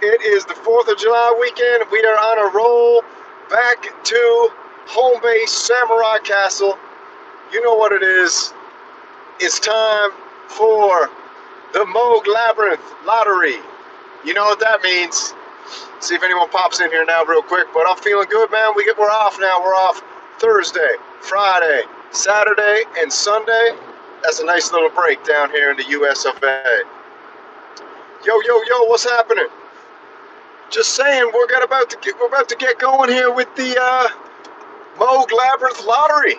It is the 4th of July weekend. We are on a roll back to home base Samurai Castle. You know what it is. It's time for the Moog Labyrinth lottery. You know what that means. See if anyone pops in here now real quick, but I'm feeling good, man. We're off now. We're off Thursday, Friday, Saturday, and Sunday. That's a nice little break down here in the US of A. Yo, what's happening? Just saying, we're about to get going here with the Moog Labyrinth lottery.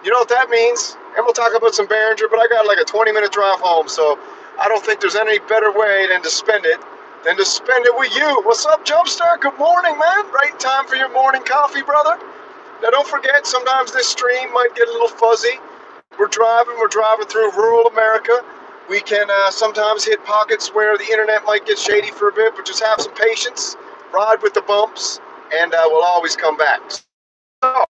You know what that means? And we'll talk about some Behringer, but I got like a 20-minute drive home, so I don't think there's any better way than to spend it with you. What's up, Jumpstart? Good morning, man. Right in time for your morning coffee, brother. Now, don't forget, sometimes this stream might get a little fuzzy. We're driving through rural America. We can sometimes hit pockets where the internet might get shady for a bit, but just have some patience, ride with the bumps, and we'll always come back. So,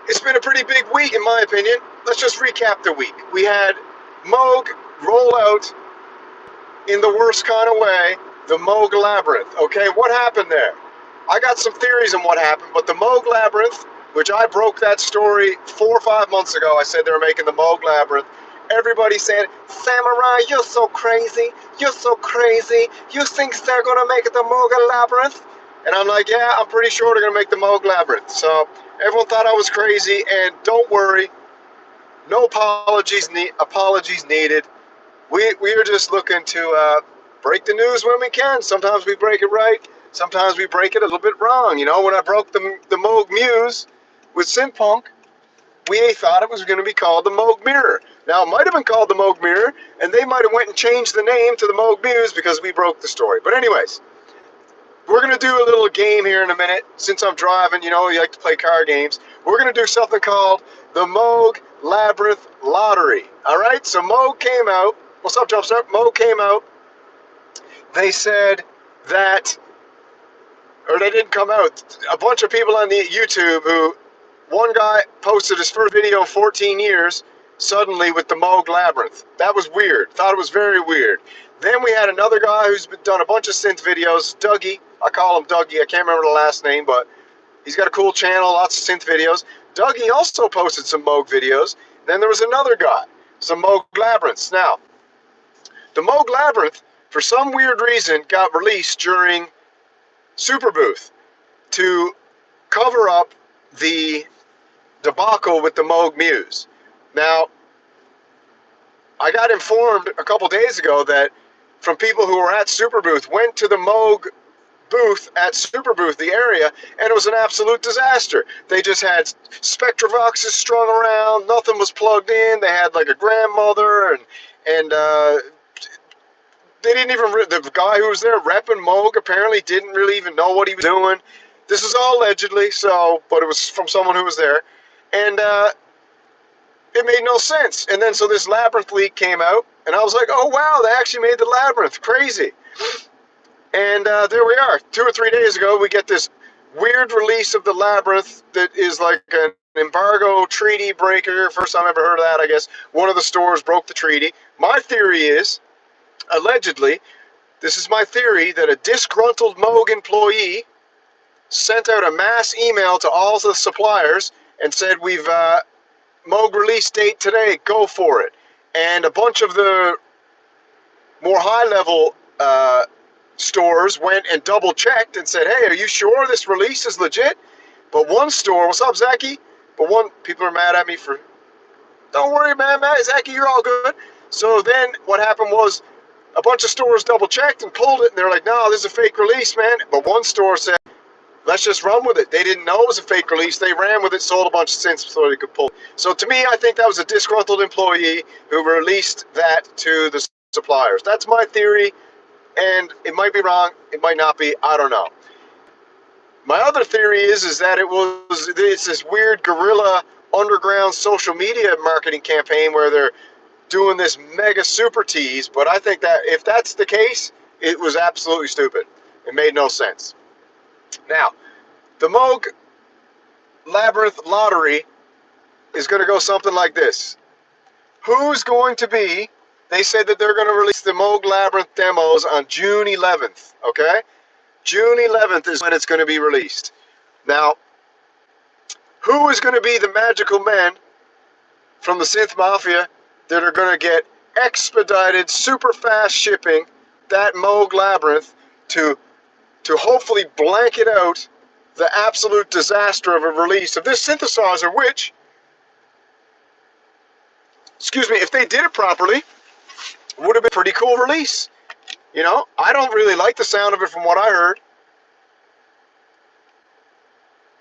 it's been a pretty big week, in my opinion. Let's just recap the week. We had Moog roll out, in the worst kind of way, the Moog Labyrinth. Okay, what happened there? I got some theories on what happened, but the Moog Labyrinth, which I broke that story 4 or 5 months ago. I said they were making the Moog Labyrinth. Everybody said, Samurai, you're so crazy. You're so crazy. You think they're going to make it the Moog Labyrinth? And I'm like, yeah, I'm pretty sure they're going to make the Moog Labyrinth. So everyone thought I was crazy, and don't worry. No apologies needed. We are just looking to break the news when we can. Sometimes we break it right. Sometimes we break it a little bit wrong. You know, when I broke the Moog Muse with Synth, we thought it was going to be called the Moog Mirror. Now, it might have been called the Moog Mirror, and they might have went and changed the name to the Moog Muse because we broke the story. But anyways, we're going to do a little game here in a minute. Since I'm driving, you know, you like to play card games. We're going to do something called the Moog Labyrinth Lottery. All right? So Moog came out. What's up, Jumpstart? Moog came out. They said that, or they didn't come out. A bunch of people on the YouTube who, one guy posted his first video in 14 years, suddenly with the Moog Labyrinth. That was weird. Thought it was very weird. Then we had another guy who's done a bunch of synth videos, Dougie. I call him Dougie. I can't remember the last name, but he's got a cool channel, lots of synth videos. Dougie also posted some Moog videos. Then there was another guy, some Moog Labyrinths. Now, the Moog Labyrinth, for some weird reason, got released during Super Booth to cover up the debacle with the Moog Muse. Now, I got informed a couple days ago that from people who were at Super Booth, went to the Moog booth at Super Booth, the area, and it was an absolute disaster. They just had Spectravoxes strung around, nothing was plugged in, they had like a grandmother, and they didn't even, the guy who was there repping Moog apparently didn't really even know what he was doing. This is all allegedly, so, but it was from someone who was there, and it made no sense. And then so this Labyrinth leak came out, and I was like, oh wow, they actually made the Labyrinth, crazy. And there we are. 2 or 3 days ago, we get this weird release of the Labyrinth that is like an embargo treaty breaker. First time I ever heard of that, I guess. One of the stores broke the treaty. My theory is, allegedly, this is my theory, that a disgruntled Moog employee sent out a mass email to all the suppliers and said, we've Moog release date today, go for it. And a bunch of the more high-level stores went and double-checked and said, hey, are you sure this release is legit? But one store, what's up, Zachy? But people are mad at me for, don't worry, man, Zachy, you're all good. So then what happened was a bunch of stores double-checked and pulled it, and they're like, no, this is a fake release, man. But one store said, let's just run with it. They didn't know it was a fake release. They ran with it, sold a bunch of synths so they could pull. So to me, I think that was a disgruntled employee who released that to the suppliers. That's my theory, and it might be wrong. It might not be. I don't know. My other theory is that it's this weird guerrilla underground social media marketing campaign where they're doing this mega super tease. But I think that if that's the case, it was absolutely stupid. It made no sense. Now, the Moog Labyrinth lottery is going to go something like this. Who's going to be They said that they're going to release the Moog Labyrinth demos on June 11th, okay? June 11th is when it's going to be released. Now, who is going to be the magical men from the Synth Mafia that are going to get expedited, super fast shipping, that Moog Labyrinth, to hopefully blanket out the absolute disaster of a release of this synthesizer, which, excuse me, if they did it properly, would have been a pretty cool release. You know, I don't really like the sound of it from what I heard.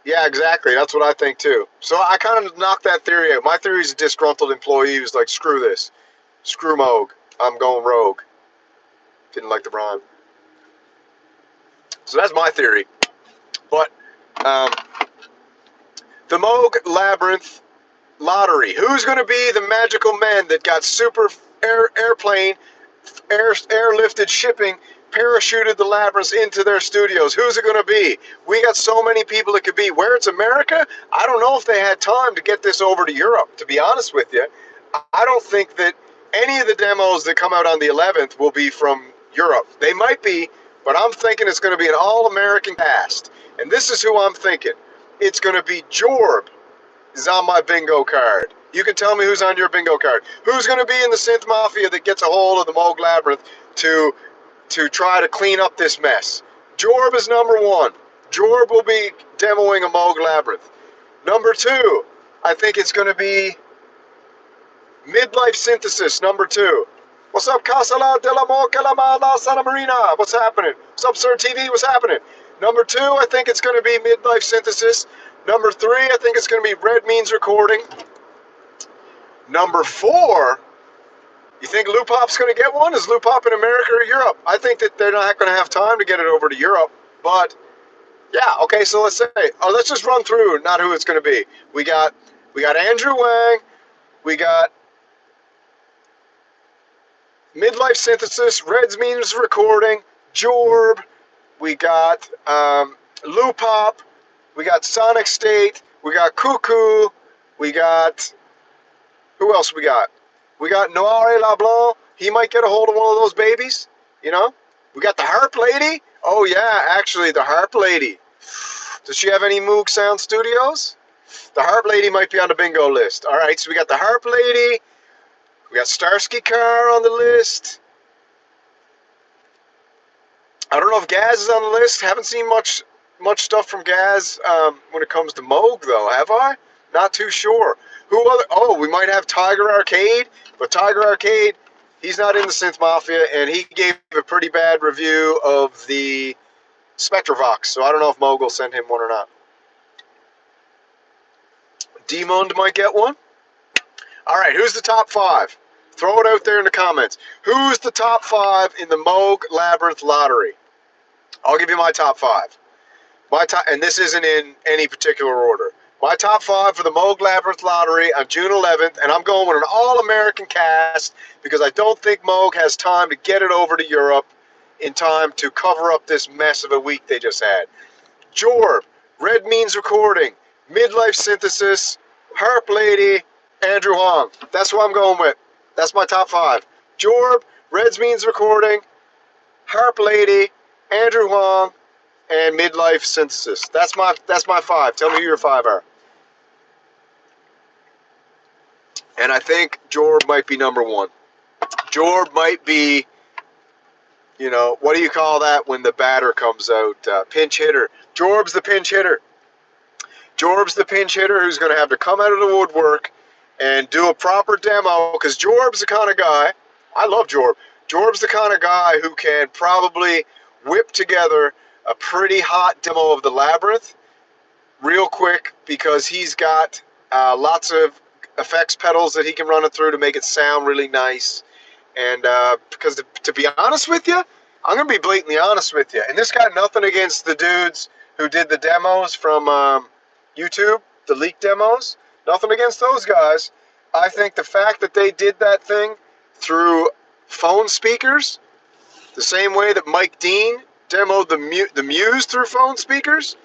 Yeah, exactly. That's what I think too. So I kind of knocked that theory out. My theory is a disgruntled employee who's like, screw this. Screw Moog. I'm going rogue. Didn't like the rhyme. So that's my theory. But the Moog Labyrinth lottery. Who's going to be the magical men that got super airplane, airlifted shipping, parachuted the labyrinths into their studios? Who's it going to be? We got so many people it could be. Where it's America, I don't know if they had time to get this over to Europe, to be honest with you. I don't think that any of the demos that come out on the 11th will be from Europe. They might be, but I'm thinking it's going to be an all-American cast. And this is who I'm thinking. It's going to be Jorb is on my bingo card. You can tell me who's on your bingo card. Who's going to be in the Synth Mafia that gets a hold of the Moog Labyrinth to try to clean up this mess? Jorb is number one. Jorb will be demoing a Moog Labyrinth. Number two, I think it's going to be Midlife Synthesis, number two. What's up, Casala de la Mocalamada Santa Marina? What's happening? What's up, Sir TV? What's happening? Number two, I think it's going to be Midlife Synthesis. Number three, I think it's going to be Red Means Recording. Number four, you think Loopop's going to get one? Is Loopop in America or Europe? I think that they're not going to have time to get it over to Europe. But, yeah, okay, so let's just run through not who it's going to be. We got Andrew Wang. We got Midlife Synthesis, Red Means Recording, Jorb. We got Loopop. We got Sonic State. We got Cuckoo. We got... Who else we got? We got Noire LeBlanc. He might get a hold of one of those babies, you know? We got the Harp Lady. Oh, yeah, actually, the Harp Lady. Does she have any Moog Sound Studios? The Harp Lady might be on the bingo list. All right, so we got the Harp Lady. We got Starsky Car on the list. I don't know if Gaz is on the list. Haven't seen much stuff from Gaz when it comes to Moog, though, have I? Not too sure. Who other? Oh, we might have Tiger Arcade, but Tiger Arcade, he's not in the Synth Mafia, and he gave a pretty bad review of the Spectravox, so I don't know if Moog will send him one or not. Demond might get one. All right, who's the top five? Throw it out there in the comments. Who's the top five in the Moog Labyrinth lottery? I'll give you my top five. And this isn't in any particular order. My top five for the Moog Labyrinth lottery on June 11th, and I'm going with an all-American cast because I don't think Moog has time to get it over to Europe in time to cover up this mess of a week they just had. Jorb, Red Means Recording, Midlife Synthesis, Harp Lady, Andrew Hong. That's who I'm going with. That's my top five. Jorb, Red Means Recording, Harp Lady, Andrew Hong, and Midlife Synthesis. That's my five. Tell me who your five are. And I think Jorb might be number one. Jorb might be, you know, what do you call that when the batter comes out? Pinch hitter. Jorb's the pinch hitter. Jorb's the pinch hitter who's going to have to come out of the woodwork and do a proper demo, because Jorb's the kind of guy, I love Jorb. Jorb's the kind of guy who can probably whip together a pretty hot demo of the Labyrinth real quick, because he's got lots of effects pedals that he can run it through to make it sound really nice. And because to be honest with you, I'm going to be blatantly honest with you, and this got nothing against the dudes who did the demos from YouTube, the leaked demos. Nothing against those guys. I think the fact that they did that thing through phone speakers, the same way that Mike Dean demoed the Muse through phone speakers,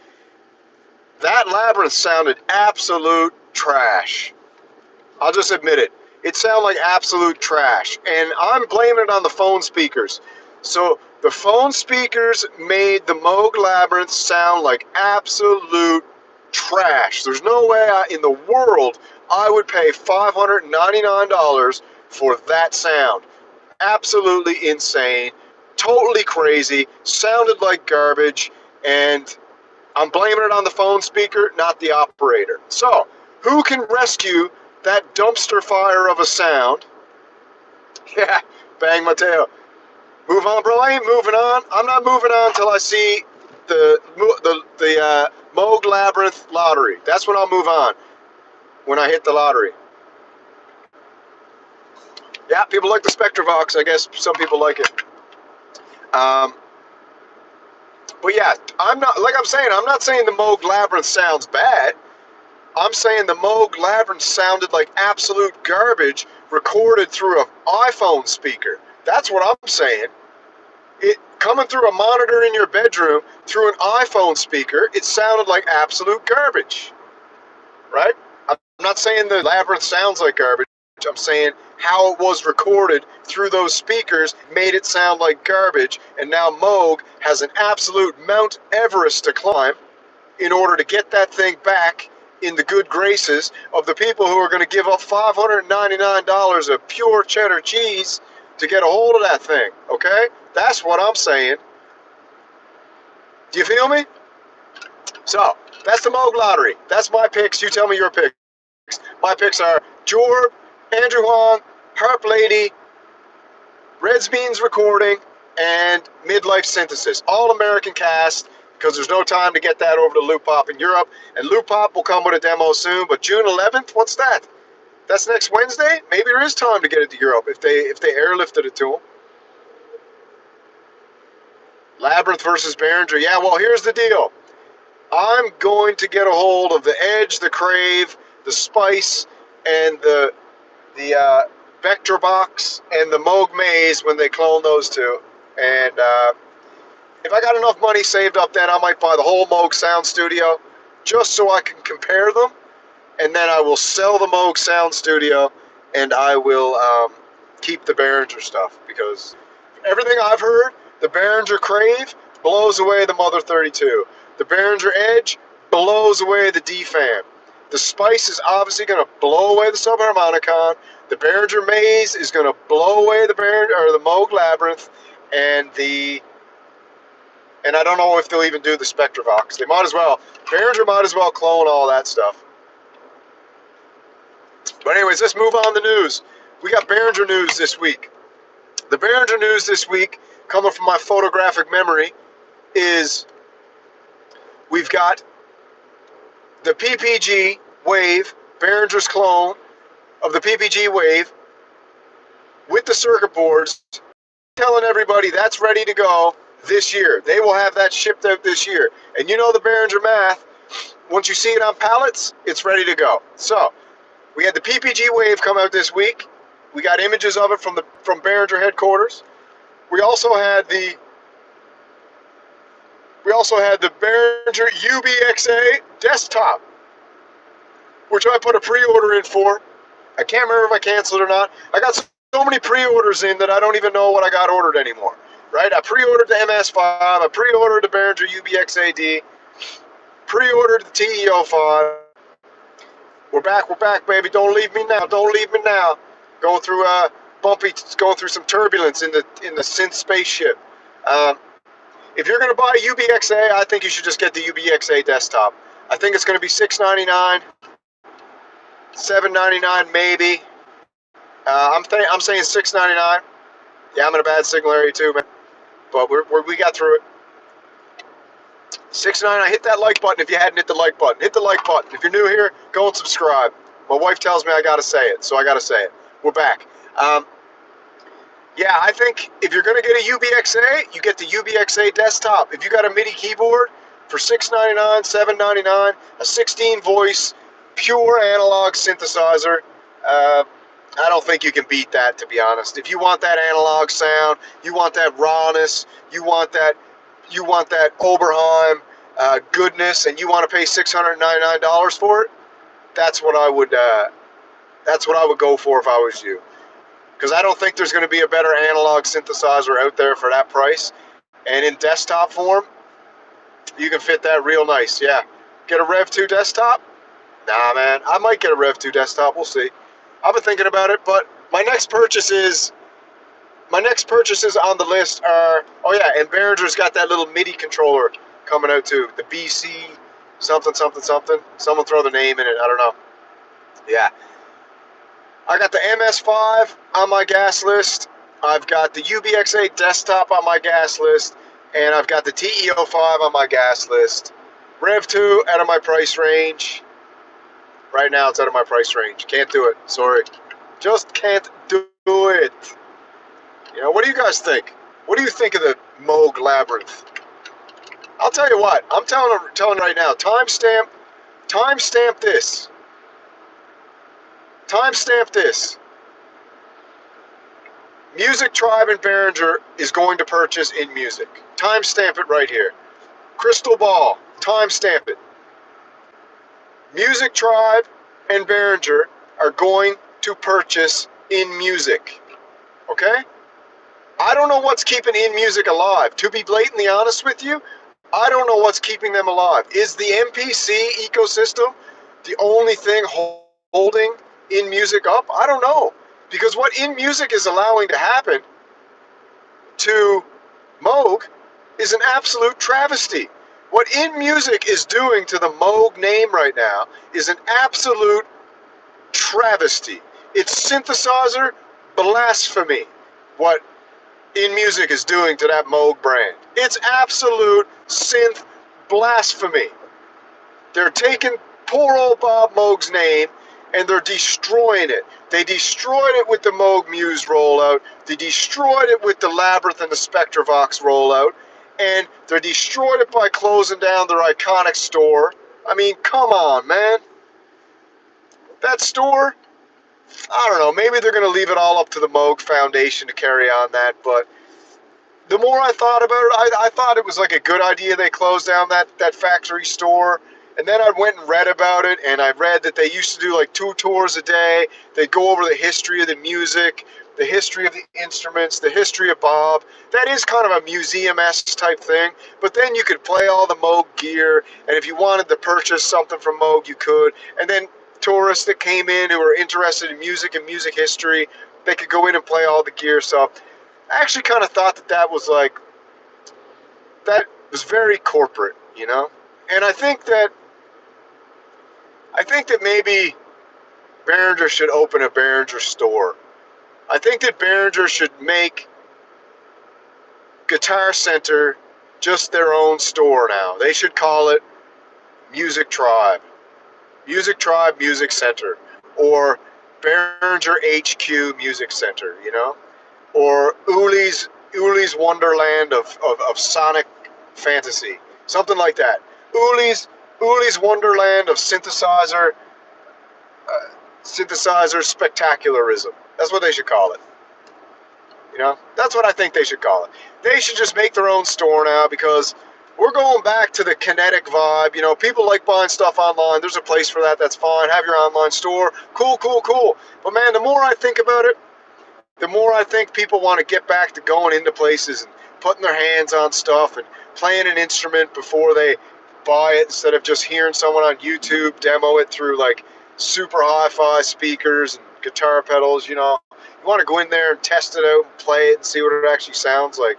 that Labyrinth sounded absolute trash. I'll just admit it. It sounded like absolute trash. And I'm blaming it on the phone speakers. So the phone speakers made the Moog Labyrinth sound like absolute trash. There's no way in the world I would pay $599 for that sound. Absolutely insane, totally crazy, sounded like garbage, and I'm blaming it on the phone speaker, not the operator. So, who can rescue that dumpster fire of a sound? Yeah, bang Mateo. Move on, bro. I ain't moving on. I'm not moving on until I see the Moog Labyrinth lottery. That's when I'll move on, when I hit the lottery. Yeah, people like the Spectravox. I guess some people like it. But yeah, I'm not saying the Moog Labyrinth sounds bad. I'm saying the Moog Labyrinth sounded like absolute garbage recorded through an iPhone speaker. That's what I'm saying. It coming through a monitor in your bedroom through an iPhone speaker, it sounded like absolute garbage. Right? I'm not saying the Labyrinth sounds like garbage. I'm saying how it was recorded through those speakers made it sound like garbage, and now Moog has an absolute Mount Everest to climb in order to get that thing back in the good graces of the people who are going to give up $599 of pure cheddar cheese to get a hold of that thing, okay? That's what I'm saying. Do you feel me? So, that's the Moog Lottery. That's my picks. You tell me your picks. My picks are Jorb, Andrew Huang, Harp Lady, Reds Beans Recording, and Midlife Synthesis. All American cast, because there's no time to get that over to Loop Pop in Europe. And Loop Pop will come with a demo soon, but June 11th, what's that? That's next Wednesday? Maybe there is time to get it to Europe if they airlifted it to them. Labyrinth versus Behringer. Yeah, well, here's the deal. I'm going to get a hold of the Edge, the Crave, the Spice, and the Vector Box and the Moog Maze when they clone those two. And if I got enough money saved up then, I might buy the whole Moog Sound Studio just so I can compare them. And then I will sell the Moog Sound Studio and I will keep the Behringer stuff, because everything I've heard, the Behringer Crave blows away the Mother 32. The Behringer Edge blows away the D-Fan. The Spice is obviously going to blow away the Subharmonicon. The Behringer Maze is going to blow away the Moog Labyrinth, and I don't know if they'll even do the Spectravox. They might as well. Behringer might as well clone all that stuff. But anyways, let's move on to news. We got Behringer news this week. The Behringer news this week, coming from my photographic memory, is we've got the PPG Wave, Behringer's clone of the PPG Wave, with the circuit boards, telling everybody that's ready to go this year. They will have that shipped out this year. And you know the Behringer math, once you see it on pallets, it's ready to go. So, we had the PPG Wave come out this week. We got images of it from Behringer headquarters. We also had the Behringer UBXaD desktop, which I put a pre-order in for. I can't remember if I canceled or not. I got so many pre-orders in that I don't even know what I got ordered anymore. Right? I pre-ordered the MS5, I pre-ordered the Behringer UBXaD, pre-ordered the TE05. We're back, baby. Don't leave me now. Going through some turbulence in the synth spaceship. If you're going to buy UBXaD, I think you should just get the UBXaD desktop. I think it's going to be $699, $799 maybe. I'm saying $699. Yeah, I'm in a bad signal area too, man. But we got through it. $699. Hit that like button if you hadn't hit the like button. Hit the like button. If you're new here, go and subscribe. My wife tells me I got to say it, so I got to say it. We're back. Yeah, I think if you're going to get a UBXaD, you get the UBXaD desktop. If you got a MIDI keyboard for $699, $799, a 16-voice, pure analog synthesizer, I don't think you can beat that, to be honest. If you want that analog sound, you want that rawness, you want that Oberheim goodness, and you want to pay $699 for it, that's what I would That's what I would go for if I was you. Because I don't think there's going to be a better analog synthesizer out there for that price. And in desktop form, you can fit that real nice. Yeah. Get a Rev 2 desktop? Nah, man. I might get a Rev 2 desktop. We'll see. I've been thinking about it, but my next purchases on the list are, oh yeah, and Behringer's got that little MIDI controller coming out too. The BC something something something. Someone throw the name in it. I don't know. Yeah. I got the MS5 on my gas list. I've got the UBXaD desktop on my gas list. And I've got the TE05 on my gas list. Rev 2 out of my price range. Right now it's out of my price range. Can't do it. Sorry. Just can't do it. You know, what do you guys think? What do you think of the Moog Labyrinth? I'll tell you what. I'm telling right now. Timestamp this. Timestamp this. Music Tribe and Behringer is going to purchase in music. Timestamp it right here. Crystal Ball. Timestamp it. Music Tribe and Behringer are going to purchase in music. Okay? I don't know what's keeping in music alive. To be blatantly honest with you, I don't know what's keeping them alive. Is the MPC ecosystem the only thing holding in music up? I don't know. Because what in music is allowing to happen to Moog is an absolute travesty. What in music is doing to the Moog name right now is an absolute travesty. It's synthesizer blasphemy. What in music is doing to that Moog brand. It's absolute synth blasphemy. They're taking poor old Bob Moog's name and they're destroying it. They destroyed it with the Moog Muse rollout. They destroyed it with the Labyrinth and the Spectravox rollout. And they destroyed it by closing down their iconic store. I mean, come on, man. That store, I don't know, maybe they're going to leave it all up to the Moog Foundation to carry on that, but the more I thought about it, I thought it was like a good idea they closed down that factory store. And then I went and read about it, and I read that they used to do like 2 tours a day. They'd go over the history of the music, the history of the instruments, the history of Bob. That is kind of a museum-esque type thing. But then you could play all the Moog gear, and if you wanted to purchase something from Moog, you could. And then tourists that came in who were interested in music and music history, they could go in and play all the gear. So I actually kind of thought that was like, that was very corporate, you know? And I think that maybe Behringer should open a Behringer store. I think that Behringer should make Guitar Center just their own store now. They should call it Music Tribe. Music Tribe Music Center. Or Behringer HQ Music Center, you know? Or Uli's Wonderland of Sonic Fantasy. Something like that. Uli's Wonderland of synthesizer spectacularism. That's what they should call it. You know, that's what I think they should call it. They should just make their own store now because we're going back to the kinetic vibe. You know, people like buying stuff online. There's a place for that. That's fine. Have your online store. Cool, cool, cool. But man, the more I think about it, the more I think people want to get back to going into places and putting their hands on stuff and playing an instrument before they buy it instead of just hearing someone on YouTube demo it through like super hi-fi speakers and guitar pedals, you know. You want to go in there and test it out and play it and see what it actually sounds like.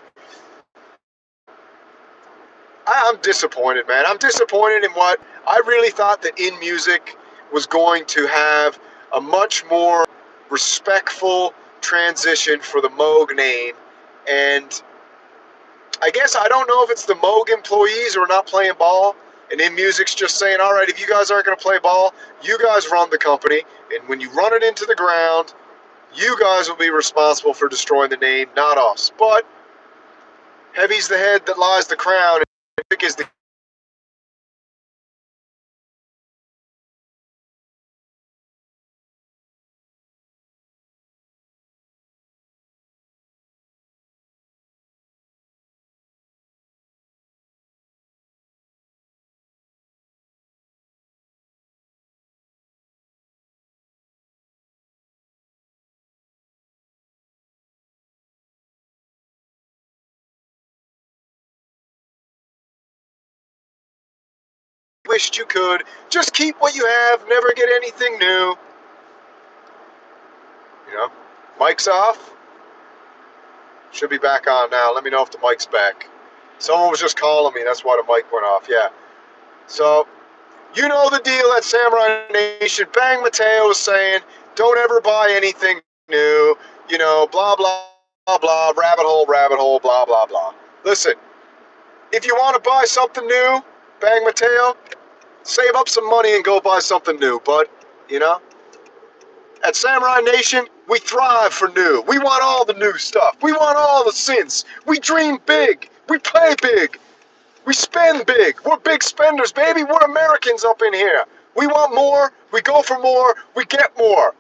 I'm disappointed, man. I'm disappointed in what I really thought that in music was going to have a much more respectful transition for the Moog name. And I guess I don't know if it's the Moog employees who are not playing ball, and in music's just saying, all right, if you guys aren't going to play ball, you guys run the company, and when you run it into the ground, you guys will be responsible for destroying the name, not us. But heavy's the head that lies the crown, and music is the wished you could. Just keep what you have, never get anything new. You know, mic's off. Should be back on now. Let me know if the mic's back. Someone was just calling me. That's why the mic went off. Yeah. So, you know the deal at Samurai Nation. Bang Mateo was saying, don't ever buy anything new. You know, blah, blah, blah, rabbit hole, blah, blah, blah. Listen, if you want to buy something new, Bang Mateo, save up some money and go buy something new. But, you know, at Samurai Nation, we thrive for new. We want all the new stuff. We want all the synths. We dream big. We play big. We spend big. We're big spenders, baby. We're Americans up in here. We want more. We go for more. We get more.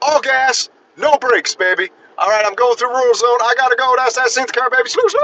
All gas, no brakes, baby. All right, I'm going through Rural Zone. I got to go. That's that synth car, baby. Sloo, sloo.